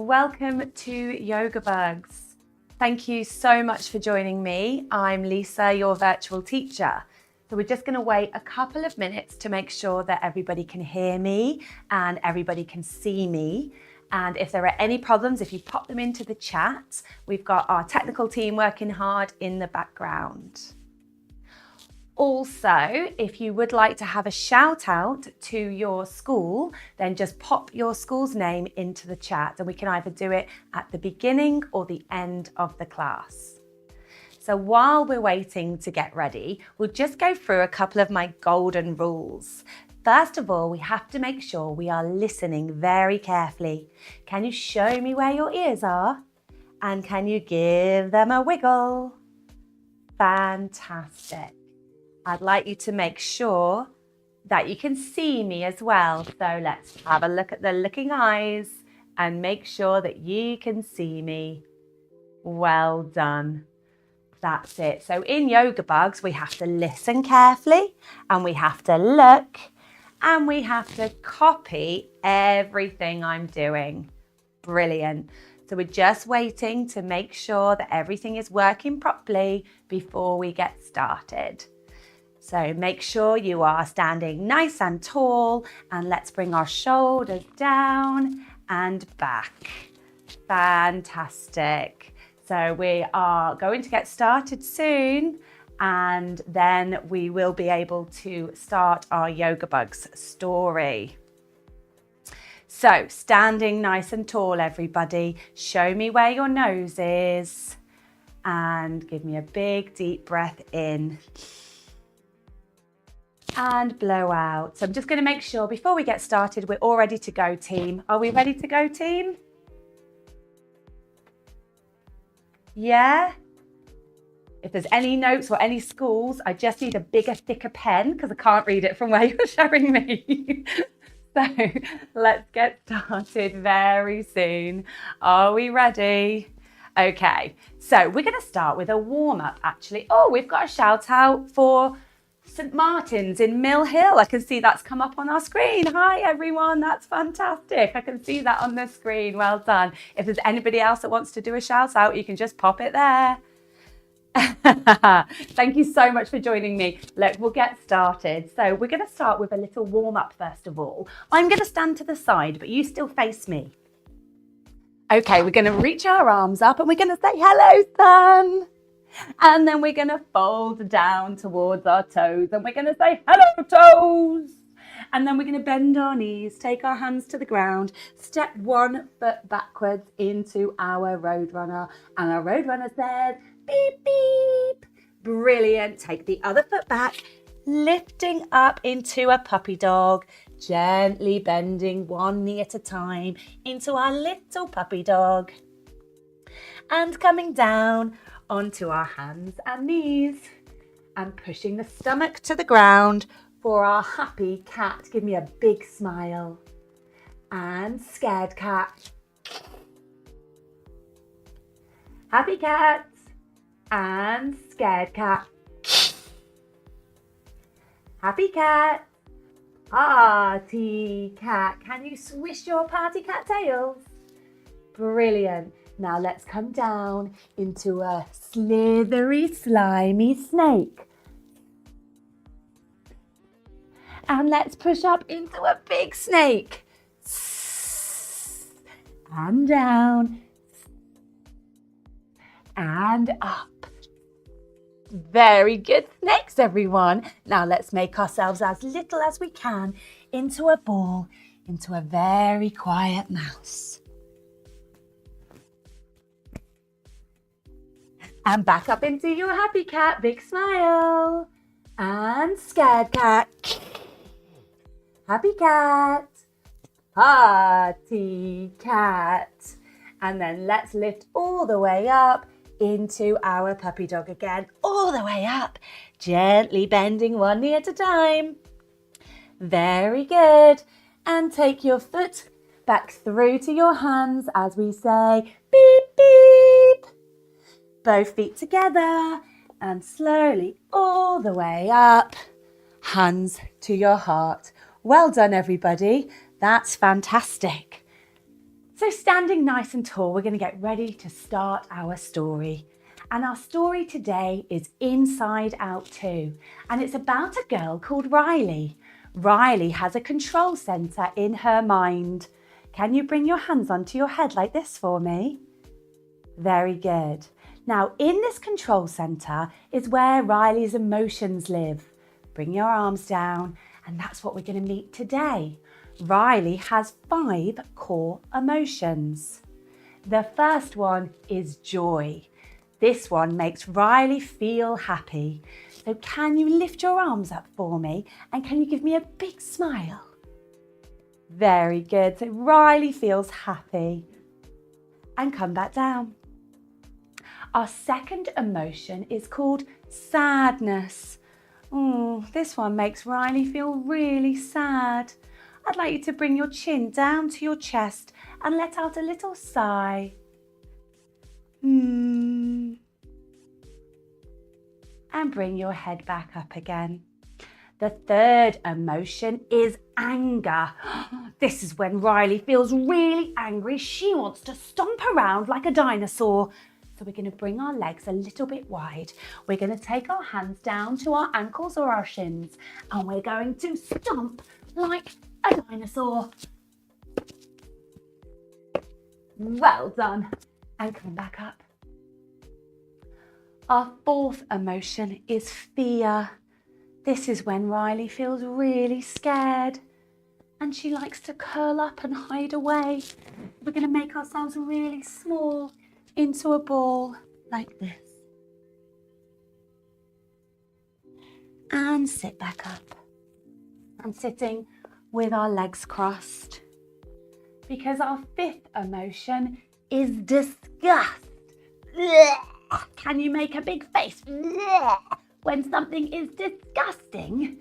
Welcome to YogaBugs. Thank you so much for joining me. I'm Lisa, your virtual teacher. So we're just going to wait a couple of minutes to make sure that everybody can hear me and everybody can see me. And if there are any problems, if you pop them into the chat, we've got our technical team working hard in the background. Also, if you would like to have a shout out to your school, then just pop your school's name into the chat and we can either do it at the beginning or the end of the class. So while we're waiting to get ready, we'll just go through a couple of my golden rules. First of all, we have to make sure we are listening very carefully. Can you show me where your ears are? And can you give them a wiggle? Fantastic. I'd like you to make sure that you can see me as well. So let's have a look at the looking eyes and make sure that you can see me. Well done. That's it. So in YogaBugs, we have to listen carefully and we have to look and we have to copy everything I'm doing. Brilliant. So we're just waiting to make sure that everything is working properly before we get started. So make sure you are standing nice and tall and let's bring our shoulders down and back. Fantastic. So we are going to get started soon and then we will be able to start our YogaBugs story. So standing nice and tall, everybody. Show me where your nose is and give me a big deep breath in. And blow out. So I'm just going to make sure before we get started, we're all ready to go, team. Are we ready to go, team? Yeah? If there's any notes or any schools, I just need a bigger, thicker pen because I can't read it from where you're showing me. So let's get started very soon. Are we ready? Okay, so we're going to start with a warm-up actually. Oh, we've got a shout out for St. Martin's in Mill Hill. I can see that's come up on our screen. Hi everyone, that's fantastic. I can see that on the screen. Well done. If there's anybody else that wants to do a shout out, you can just pop it there. Thank you so much for joining me. Look, we'll get started. So we're going to start with a little warm up first of all. I'm going to stand to the side, but you still face me. Okay, we're going to reach our arms up and we're going to say, hello, sun. And then we're going to fold down towards our toes and we're going to say, hello, toes. And then we're going to bend our knees, take our hands to the ground, step 1 foot backwards into our Roadrunner. And our Roadrunner says, beep, beep. Brilliant. Take the other foot back, lifting up into a puppy dog, gently bending one knee at a time into our little puppy dog. And coming down onto our hands and knees and pushing the stomach to the ground for our happy cat. Give me a big smile. And scared cat. Happy cat and scared cat. Happy cat. Party cat. Can you swish your party cat tails? Brilliant. Now let's come down into a slithery, slimy snake. And let's push up into a big snake. And down. And up. Very good snakes, everyone. Now let's make ourselves as little as we can into a ball, into a very quiet mouse. And back up into your happy cat, big smile. And scared cat. Happy cat. Party cat. And then let's lift all the way up into our puppy dog again. All the way up. Gently bending one knee at a time. Very good. And take your foot back through to your hands as we say beep, beep. Both feet together and slowly all the way up. Hands to your heart. Well done, everybody. That's fantastic. So standing nice and tall, we're going to get ready to start our story. And our story today is Inside Out 2. And it's about a girl called Riley. Riley has a control centre in her mind. Can you bring your hands onto your head like this for me? Very good. Now, in this control centre is where Riley's emotions live. Bring your arms down, and that's what we're going to meet today. Riley has 5 core emotions. The first one is joy. This one makes Riley feel happy. So can you lift your arms up for me, and can you give me a big smile? Very good. So Riley feels happy. And come back down. Our second emotion is called sadness. This one makes Riley feel really sad. I'd like you to bring your chin down to your chest and let out a little sigh. And bring your head back up again. The third emotion is anger. This is when Riley feels really angry. She wants to stomp around like a dinosaur. So we're going to bring our legs a little bit wide. We're going to take our hands down to our ankles or our shins, and we're going to stomp like a dinosaur. Well done. And come back up. Our fourth emotion is fear. This is when Riley feels really scared and she likes to curl up and hide away. We're going to make ourselves really small into a ball like this. And sit back up. I'm sitting with our legs crossed because our fifth emotion is disgust. Can you make a big face when something is disgusting?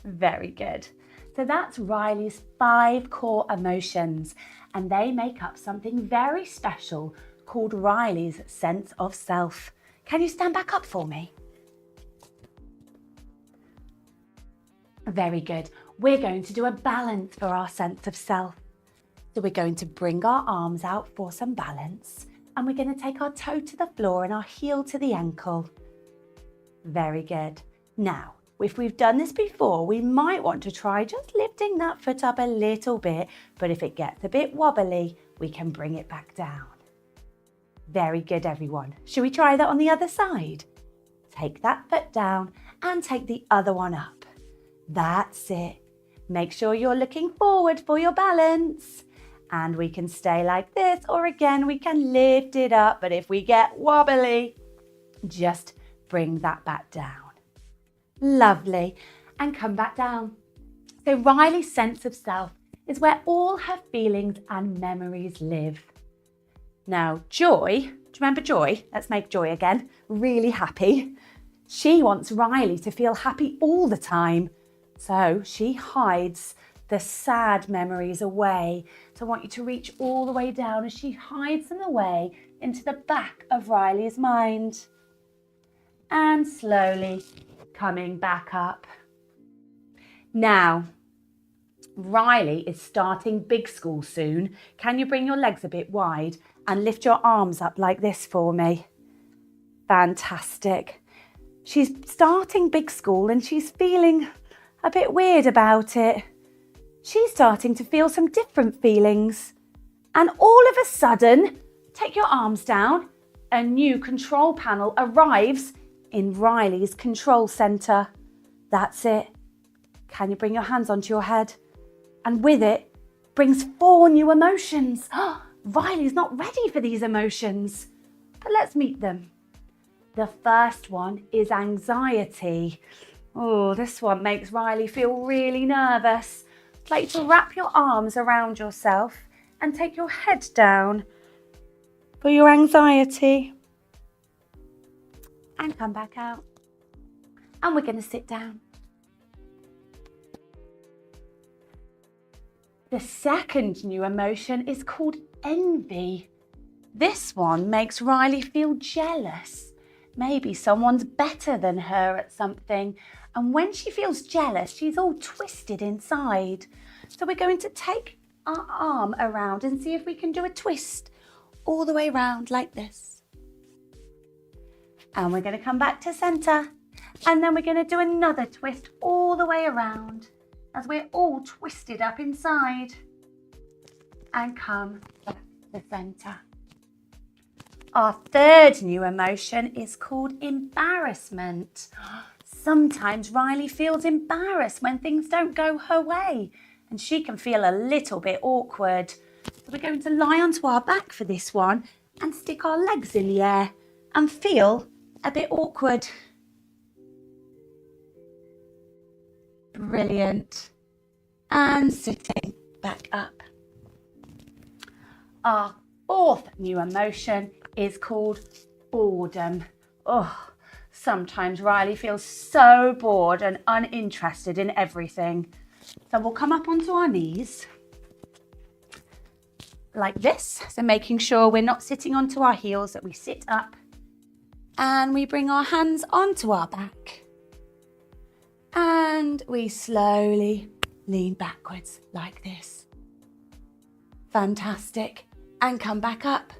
Very good. So that's Riley's 5 core emotions, and they make up something very special called Riley's sense of self. Can you stand back up for me? Very good. We're going to do a balance for our sense of self. So we're going to bring our arms out for some balance, and we're going to take our toe to the floor and our heel to the ankle. Very good. Now, if we've done this before, we might want to try just lifting that foot up a little bit, but if it gets a bit wobbly, we can bring it back down. Very good, everyone. Should we try that on the other side? Take that foot down and take the other one up. That's it. Make sure you're looking forward for your balance. And we can stay like this, or again, we can lift it up. But if we get wobbly, just bring that back down. Lovely. And come back down. So Riley's sense of self is where all her feelings and memories live. Now, Joy, do you remember Joy? Let's make Joy again. Really happy. She wants Riley to feel happy all the time. So she hides the sad memories away. So I want you to reach all the way down as she hides them away into the back of Riley's mind. And slowly coming back up. Now, Riley is starting big school soon. Can you bring your legs a bit wide and lift your arms up like this for me? Fantastic. She's starting big school and she's feeling a bit weird about it. She's starting to feel some different feelings. And all of a sudden, take your arms down, a new control panel arrives in Riley's control centre. That's it. Can you bring your hands onto your head? And with it, brings 4 new emotions. Riley's not ready for these emotions, but let's meet them. The first one is anxiety. Oh, this one makes Riley feel really nervous. I'd like you to wrap your arms around yourself and take your head down for your anxiety. And come back out. And we're going to sit down. The second new emotion is called envy. This one makes Riley feel jealous. Maybe someone's better than her at something. And when she feels jealous, she's all twisted inside. So we're going to take our arm around and see if we can do a twist all the way around like this. And we're going to come back to center. And then we're going to do another twist all the way around as we're all twisted up inside. And come back to center. Our third new emotion is called embarrassment. Sometimes Riley feels embarrassed when things don't go her way, and she can feel a little bit awkward. So we're going to lie onto our back for this one and stick our legs in the air and feel a bit awkward. Brilliant. And sitting back up. Our fourth new emotion is called boredom. Oh, sometimes Riley feels so bored and uninterested in everything. So we'll come up onto our knees like this. So making sure we're not sitting onto our heels, that we sit up and we bring our hands onto our back. And we slowly lean backwards like this. Fantastic. And come back up.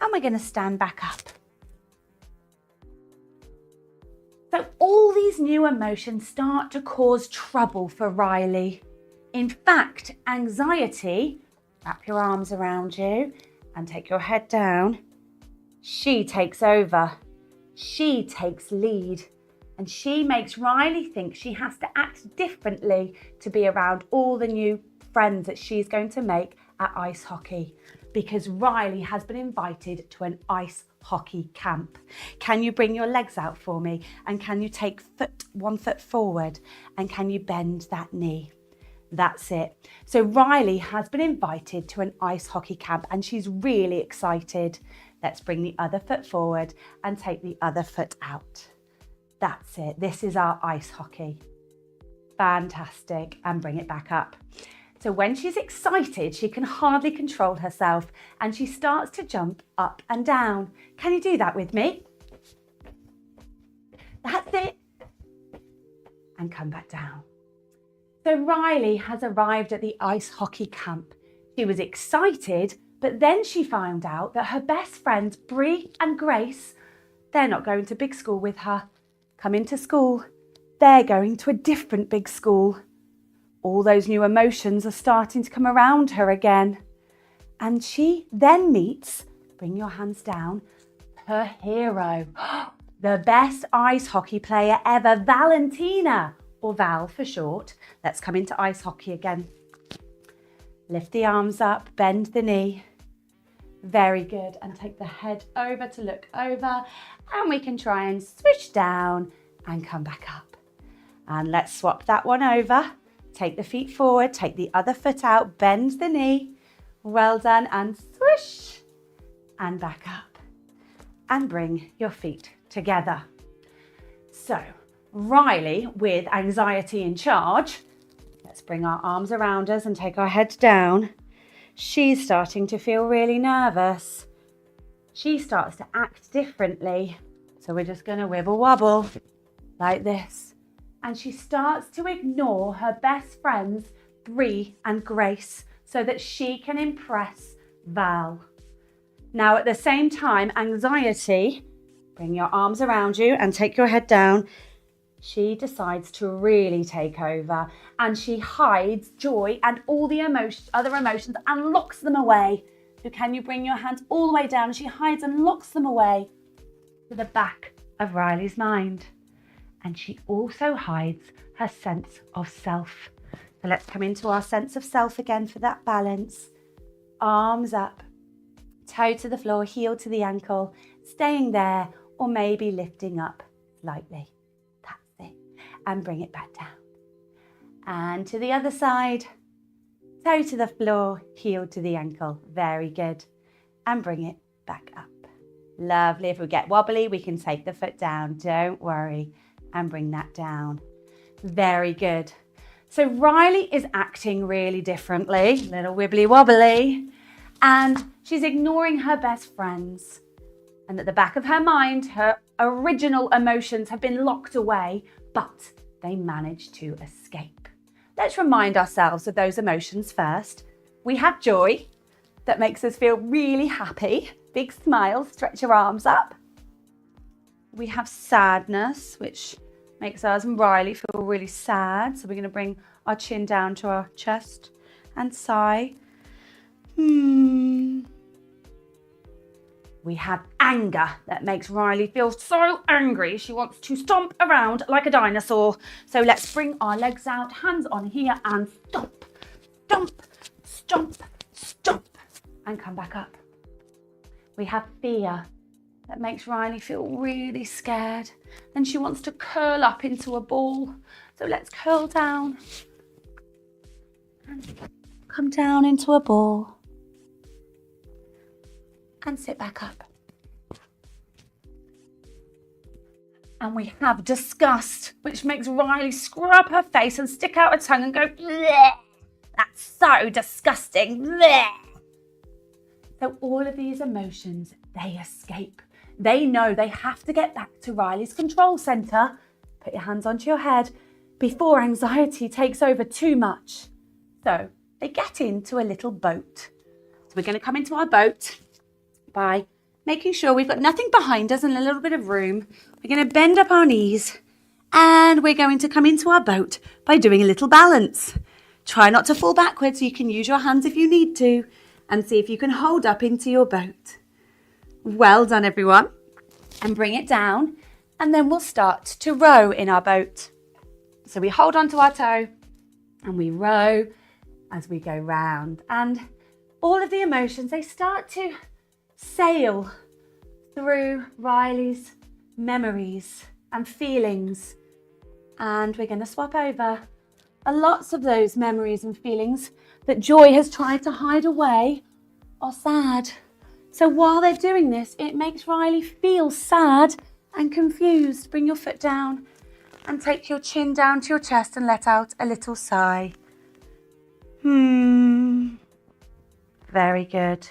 And we're going to stand back up. So all these new emotions start to cause trouble for Riley. In fact, anxiety, wrap your arms around you and take your head down. She takes over. She takes lead. And she makes Riley think she has to act differently to be around all the new friends that she's going to make at ice hockey, because Riley has been invited to an ice hockey camp. Can you bring your legs out for me? And can you take one foot forward? And can you bend that knee? That's it. So Riley has been invited to an ice hockey camp and she's really excited. Let's bring the other foot forward and take the other foot out. That's it. This is our ice hockey. Fantastic. And bring it back up. So when she's excited, she can hardly control herself and she starts to jump up and down. Can you do that with me? That's it. And come back down. So Riley has arrived at the ice hockey camp. She was excited, but then she found out that her best friends, Bree and Grace, they're not going to big school with her. Coming to school, they're going to a different big school. All those new emotions are starting to come around her again. And she then meets, bring your hands down, her hero, the best ice hockey player ever, Valentina, or Val for short. Let's come into ice hockey again. Lift the arms up, bend the knee. Very good. And take the head over to look over. And we can try and swish down and come back up. And let's swap that one over. Take the feet forward, take the other foot out, bend the knee. Well done, and swish. And back up. And bring your feet together. So, Riley, with anxiety in charge, let's bring our arms around us and take our head down. She's starting to feel really nervous. She starts to act differently. So we're just going to wibble wobble like this. And she starts to ignore her best friends, Bree and Grace, so that she can impress Val. Now, at the same time, anxiety, bring your arms around you and take your head down. She decides to really take over and she hides joy and all the other emotions and locks them away. So can you bring your hands all the way down? She hides and locks them away to the back of Riley's mind. And she also hides her sense of self. So let's come into our sense of self again for that balance. Arms up, toe to the floor, heel to the ankle, staying there or maybe lifting up slightly. And bring it back down. And to the other side, toe to the floor, heel to the ankle. Very good. And bring it back up. Lovely. If we get wobbly, we can take the foot down. Don't worry. And bring that down. Very good. So Riley is acting really differently, little wibbly wobbly, and she's ignoring her best friends. And at the back of her mind, her original emotions have been locked away, but they managed to escape. Let's remind ourselves of those emotions first. We have joy, that makes us feel really happy. Big smile, stretch your arms up. We have sadness, which makes us and Riley feel really sad. So we're going to bring our chin down to our chest and sigh. We have anger that makes Riley feel so angry. She wants to stomp around like a dinosaur. So let's bring our legs out, hands on here and stomp, stomp, stomp, stomp, and come back up. We have fear that makes Riley feel really scared. Then she wants to curl up into a ball. So let's curl down and come down into a ball and sit back up. And we have disgust, which makes Riley scrub her face and stick out her tongue and go, bleh, that's so disgusting, bleh. So all of these emotions, they escape. They know they have to get back to Riley's control centre. Put your hands onto your head before anxiety takes over too much. So they get into a little boat. So we're going to come into our boat by making sure we've got nothing behind us and a little bit of room. We're going to bend up our knees and we're going to come into our boat by doing a little balance. Try not to fall backwards. You can use your hands if you need to and see if you can hold up into your boat. Well done, everyone. And bring it down and then we'll start to row in our boat. So we hold onto our toe and we row as we go round, and all of the emotions, they start to sail through Riley's memories and feelings, and we're going to swap over lots of those memories and feelings that Joy has tried to hide away are sad. So while they're doing this, it makes Riley feel sad and confused. Bring your foot down and take your chin down to your chest and let out a little sigh. Very good.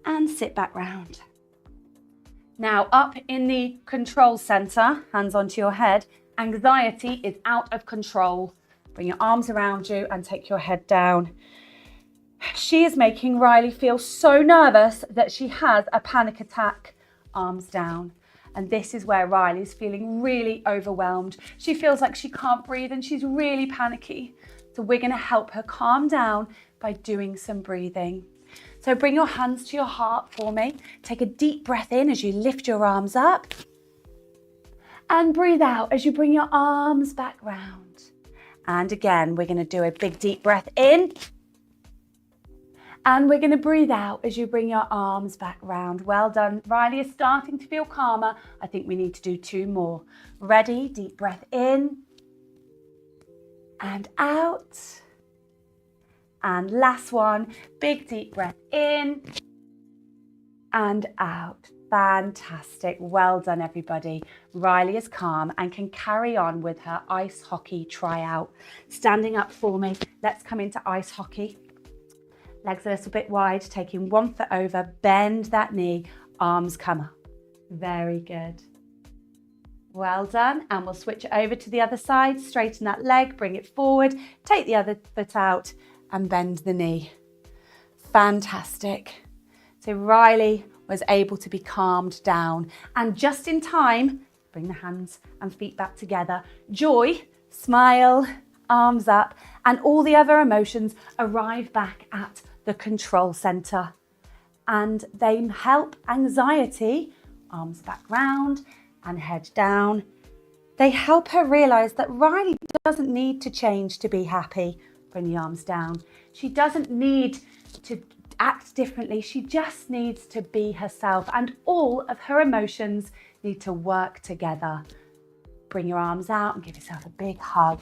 And sit back round. Now up in the control centre, hands onto your head, anxiety is out of control. Bring your arms around you and take your head down. She is making Riley feel so nervous that she has a panic attack. Arms down. And this is where Riley's feeling really overwhelmed. She feels like she can't breathe and she's really panicky. So we're going to help her calm down by doing some breathing. So bring your hands to your heart for me. Take a deep breath in as you lift your arms up. And breathe out as you bring your arms back round. And again, we're going to do a big deep breath in. And we're going to breathe out as you bring your arms back round. Well done. Riley is starting to feel calmer. I think we need to do 2 more. Ready? Deep breath in. And out. And last one. Big deep breath in. And out. Fantastic. Well done, everybody. Riley is calm and can carry on with her ice hockey tryout. Standing up for me. Let's come into ice hockey. Legs a little bit wide, taking 1 foot over, bend that knee, arms come up. Very good. Well done. And we'll switch it over to the other side, straighten that leg, bring it forward, take the other foot out and bend the knee. Fantastic. So Riley was able to be calmed down, and just in time, bring the hands and feet back together. Joy, smile, arms up, and all the other emotions arrive back at the control centre, and they help anxiety, arms back round and head down. They help her realise that Riley doesn't need to change to be happy. Bring the arms down. She doesn't need to act differently. She just needs to be herself, and all of her emotions need to work together. Bring your arms out and give yourself a big hug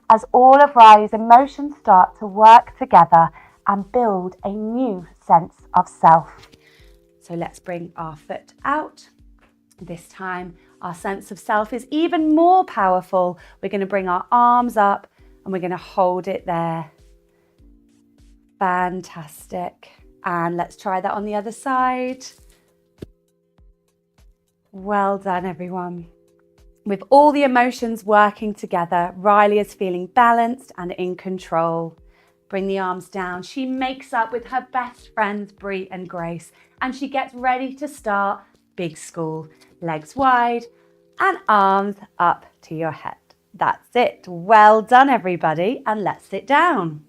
as all of Riley's emotions start to work together and build a new sense of self. So let's bring our foot out. This time, our sense of self is even more powerful. We're going to bring our arms up and we're going to hold it there. Fantastic. And let's try that on the other side. Well done, everyone. With all the emotions working together, Riley is feeling balanced and in control. Bring the arms down. She makes up with her best friends, Bree and Grace, and she gets ready to start big school. Legs wide and arms up to your head. That's it. Well done, everybody. And let's sit down.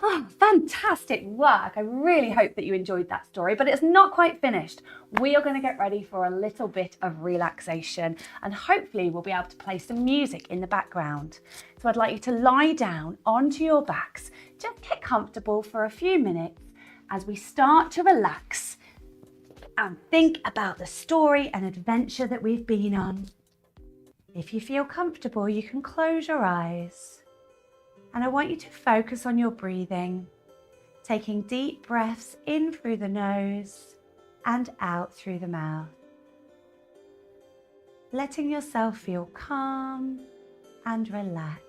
Oh, fantastic work. I really hope that you enjoyed that story, but it's not quite finished. We are going to get ready for a little bit of relaxation, and hopefully we'll be able to play some music in the background. So I'd like you to lie down onto your backs. Just get comfortable for a few minutes as we start to relax and think about the story and adventure that we've been on. If you feel comfortable, you can close your eyes. And I want you to focus on your breathing, taking deep breaths in through the nose and out through the mouth. Letting yourself feel calm and relaxed.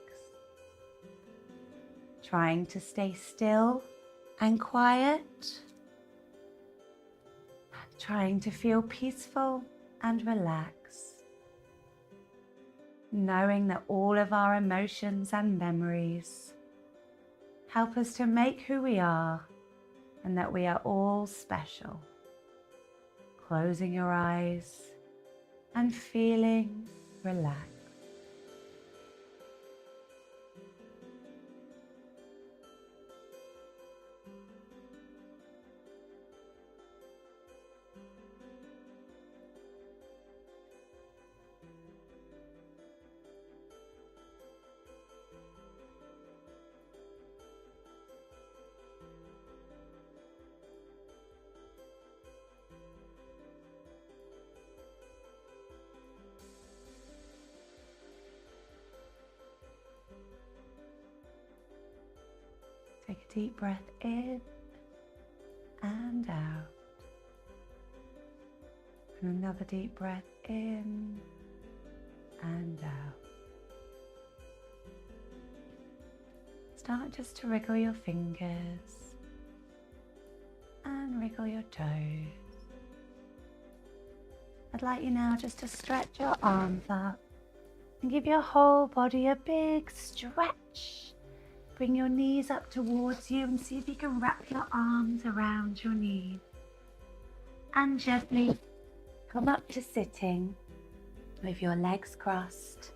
Trying to stay still and quiet. Trying to feel peaceful and relaxed. Knowing that all of our emotions and memories help us to make who we are and that we are all special. Closing your eyes and feeling relaxed. Take a deep breath in and out. And another deep breath in and out. Start just to wriggle your fingers and wriggle your toes. I'd like you now just to stretch your arms up and give your whole body a big stretch. Bring your knees up towards you and see if you can wrap your arms around your knees. And gently come up to sitting with your legs crossed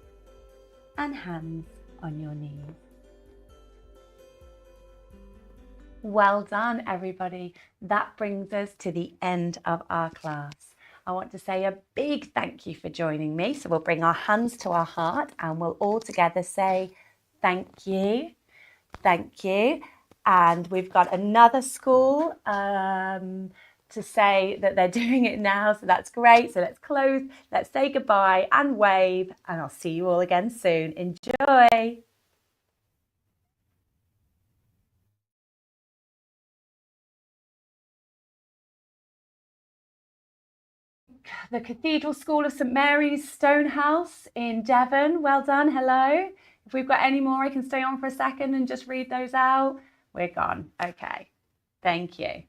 and hands on your knees. Well done, everybody. That brings us to the end of our class. I want to say a big thank you for joining me. So we'll bring our hands to our heart and we'll all together say thank you. Thank you. And we've got another school to say that they're doing it now. So that's great. So let's close. Let's say goodbye and wave. And I'll see you all again soon. Enjoy. The Cathedral School of St Mary's Stonehouse in Devon. Well done. Hello. If we've got any more, I can stay on for a second and just read those out. We're gone. Okay. Thank you.